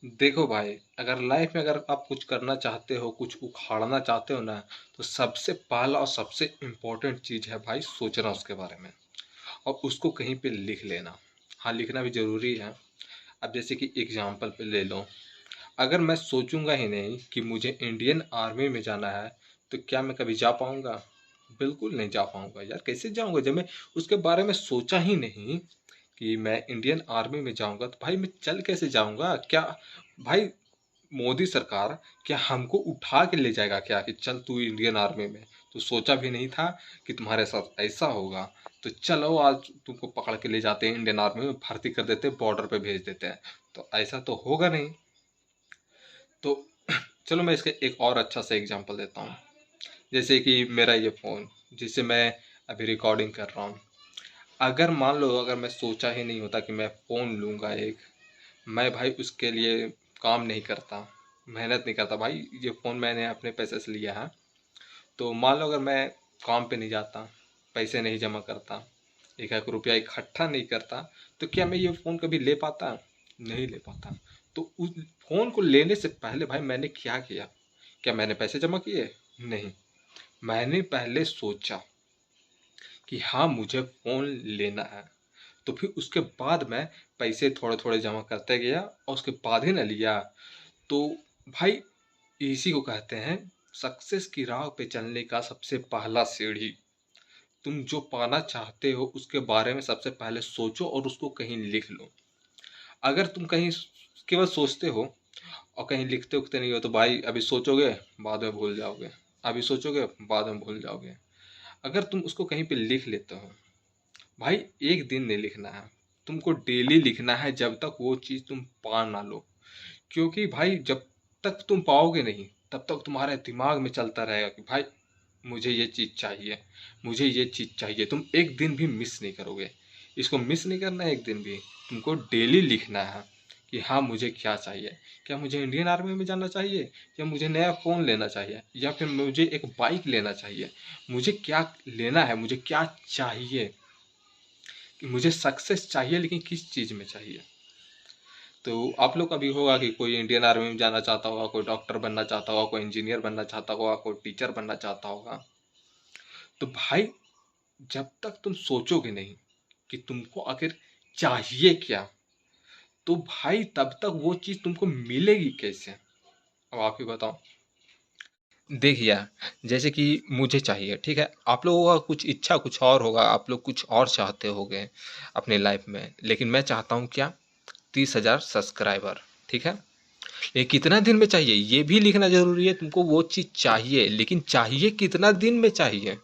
देखो भाई, अगर लाइफ में अगर आप कुछ करना चाहते हो, कुछ उखाड़ना चाहते हो ना, तो सबसे पहला और सबसे इम्पोर्टेंट चीज़ है भाई सोचना उसके बारे में, और उसको कहीं पे लिख लेना। हाँ, लिखना भी ज़रूरी है। अब जैसे कि एग्जाम्पल पे ले लो, अगर मैं सोचूंगा ही नहीं कि मुझे इंडियन आर्मी में जाना है, तो क्या मैं कभी जा पाऊंगा? बिल्कुल नहीं जा पाऊंगा यार। कैसे जाऊंगा जब मैं उसके बारे में सोचा ही नहीं कि मैं इंडियन आर्मी में जाऊंगा? तो भाई मैं चल कैसे जाऊंगा? क्या भाई मोदी सरकार क्या हमको उठा के ले जाएगा क्या कि चल तू इंडियन आर्मी में? तो सोचा भी नहीं था कि तुम्हारे साथ ऐसा होगा। तो चलो आज तुमको पकड़ के ले जाते हैं, इंडियन आर्मी में भर्ती कर देते हैं, बॉर्डर पे भेज देते हैं। तो ऐसा तो होगा नहीं। तो चलो मैं इसका एक और अच्छा सा एग्जांपल देता हूँ। जैसे कि मेरा ये फ़ोन जिससे मैं अभी रिकॉर्डिंग कर रहा हूँ, अगर मान लो अगर मैं सोचा ही नहीं होता कि मैं फ़ोन लूँगा एक, मैं भाई उसके लिए काम नहीं करता, मेहनत नहीं करता। भाई ये फ़ोन मैंने अपने पैसे से लिया है। तो मान लो अगर मैं काम पे नहीं जाता, पैसे नहीं जमा करता, एक एक रुपया इकट्ठा नहीं करता, तो क्या मैं ये फ़ोन कभी ले पाता? नहीं ले पाता। तो उस फ़ोन को लेने से पहले भाई मैंने क्या किया? क्या मैंने पैसे जमा किए? नहीं। मैंने पहले सोचा कि हाँ मुझे फ़ोन लेना है। तो फिर उसके बाद मैं पैसे थोड़े थोड़े जमा करते गया और उसके बाद ही ना लिया। तो भाई इसी को कहते हैं सक्सेस की राह पे चलने का सबसे पहला सीढ़ी। तुम जो पाना चाहते हो उसके बारे में सबसे पहले सोचो और उसको कहीं लिख लो। अगर तुम कहीं केवल सोचते हो और कहीं लिखते उखते नहीं हो, तो भाई अभी सोचोगे, बाद में भूल जाओगे। अभी सोचोगे, बाद में भूल जाओगे। अगर तुम उसको कहीं पे लिख लेते हो, भाई एक दिन नहीं लिखना है, तुमको डेली लिखना है जब तक वो चीज़ तुम पा ना लो। क्योंकि भाई जब तक तुम पाओगे नहीं, तब तक तुम्हारे दिमाग में चलता रहेगा कि भाई मुझे ये चीज़ चाहिए, मुझे ये चीज़ चाहिए। तुम एक दिन भी मिस नहीं करोगे। इसको मिस नहीं करना है एक दिन भी। तुमको डेली लिखना है कि हाँ मुझे क्या चाहिए। क्या मुझे इंडियन आर्मी में जाना चाहिए, या मुझे नया फ़ोन लेना चाहिए, या फिर मुझे एक बाइक लेना चाहिए? मुझे क्या लेना है, मुझे क्या चाहिए? कि मुझे सक्सेस चाहिए, लेकिन किस चीज़ में चाहिए? तो आप लोग का भी होगा कि कोई इंडियन आर्मी में जाना चाहता होगा, कोई डॉक्टर बनना चाहता होगा, कोई इंजीनियर बनना चाहता होगा, कोई टीचर बनना चाहता होगा। तो भाई जब तक तुम सोचोगे नहीं कि तुमको आखिर चाहिए क्या, तो भाई तब तक वो चीज़ तुमको मिलेगी कैसे? अब आप ही बताओ। देखिए, जैसे कि मुझे चाहिए, ठीक है, आप लोगों का कुछ इच्छा कुछ और होगा, आप लोग कुछ और चाहते होगे अपने लाइफ में, लेकिन मैं चाहता हूँ क्या? 30,000 सब्सक्राइबर। ठीक है। ये कितना दिन में चाहिए ये भी लिखना जरूरी है। तुमको वो चीज़ चाहिए, लेकिन चाहिए कितना दिन में चाहिए?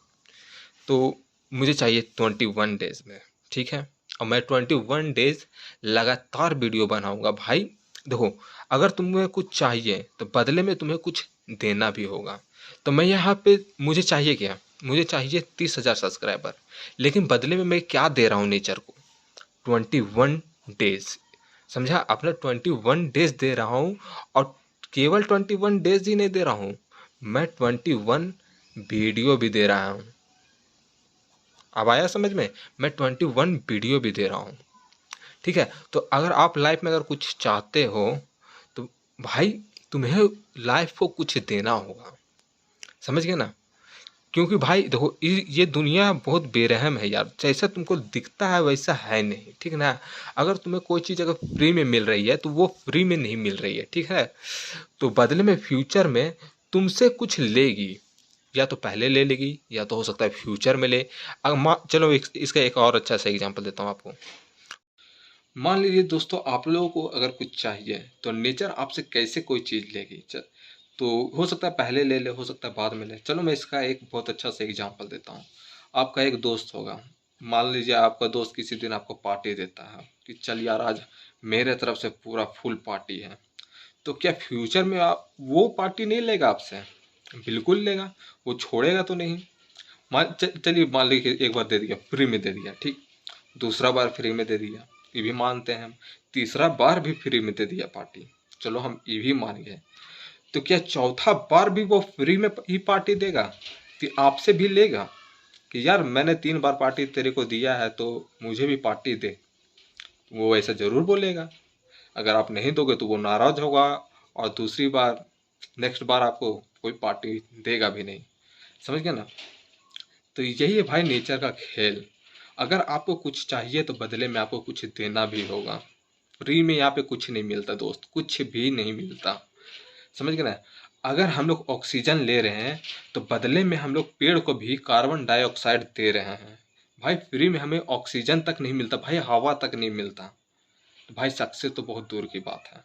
तो मुझे चाहिए 21 डेज में। ठीक है। और मैं 21 डेज लगातार वीडियो बनाऊंगा भाई। देखो, अगर तुम्हें कुछ चाहिए तो बदले में तुम्हें कुछ देना भी होगा। तो मैं यहाँ पे मुझे चाहिए क्या? मुझे चाहिए 30,000 सब्सक्राइबर, लेकिन बदले में मैं क्या दे रहा हूँ नेचर को? 21 डेज। समझा आपने? 21 डेज दे रहा हूँ। और केवल 21 डेज ही नहीं दे रहा हूँ, मैं 21 वीडियो भी दे रहा हूँ। अब आया समझ में? मैं 21 वीडियो भी दे रहा हूँ। ठीक है। तो अगर आप लाइफ में अगर कुछ चाहते हो, तो भाई तुम्हें लाइफ को कुछ देना होगा। समझ गए ना? क्योंकि भाई देखो, ये दुनिया बहुत बेरहम है यार। जैसा तुमको दिखता है वैसा है नहीं, ठीक ना? अगर तुम्हें कोई चीज़ अगर फ्री में मिल रही है तो वो फ्री में नहीं मिल रही है, ठीक है? तो बदले में फ्यूचर में तुमसे कुछ लेगी। या तो पहले ले लेगी, या तो हो सकता है फ्यूचर में ले। अगर चलो इसका एक और अच्छा सा एग्जांपल देता हूँ आपको। मान लीजिए दोस्तों, आप लोगों को अगर कुछ चाहिए, तो नेचर आपसे कैसे कोई चीज़ लेगी? तो हो सकता है पहले ले ले, हो सकता है बाद में ले। चलो मैं इसका एक बहुत अच्छा सा एग्जांपल देता हूँ। आपका एक दोस्त होगा, मान लीजिए आपका दोस्त किसी दिन आपको पार्टी देता है कि चल यार आज मेरे तरफ से पूरा फुल पार्टी है। तो क्या फ्यूचर में आप वो पार्टी नहीं लेगा आपसे? बिल्कुल लेगा। वो छोड़ेगा तो नहीं। चलिए मान लीजिए एक बार दे दिया, फ्री में दे दिया, ठीक। दूसरा बार फ्री में दे दिया, ये भी मानते हैं हम। तीसरा बार भी फ्री में दे दिया पार्टी, चलो हम ये भी मान गए। तो क्या चौथा बार भी वो फ्री में ही पार्टी देगा कि आपसे भी लेगा कि यार मैंने 3 बार पार्टी तेरे को दिया है तो मुझे भी पार्टी दे? वो ऐसा जरूर बोलेगा। अगर आप नहीं दोगे तो वो नाराज होगा और दूसरी बार नेक्स्ट बार आपको कोई पार्टी देगा भी नहीं। समझ गए ना? तो यही है भाई नेचर का खेल। अगर आपको कुछ चाहिए तो बदले में आपको कुछ देना भी होगा। फ्री में यहाँ पे कुछ नहीं मिलता दोस्त, कुछ भी नहीं मिलता। समझ गए ना? अगर हम लोग ऑक्सीजन ले रहे हैं तो बदले में हम लोग पेड़ को भी कार्बन डाइऑक्साइड दे रहे हैं। भाई फ्री में हमें ऑक्सीजन तक नहीं मिलता भाई, हवा तक नहीं मिलता। तो भाई सक्सेस तो बहुत दूर की बात है।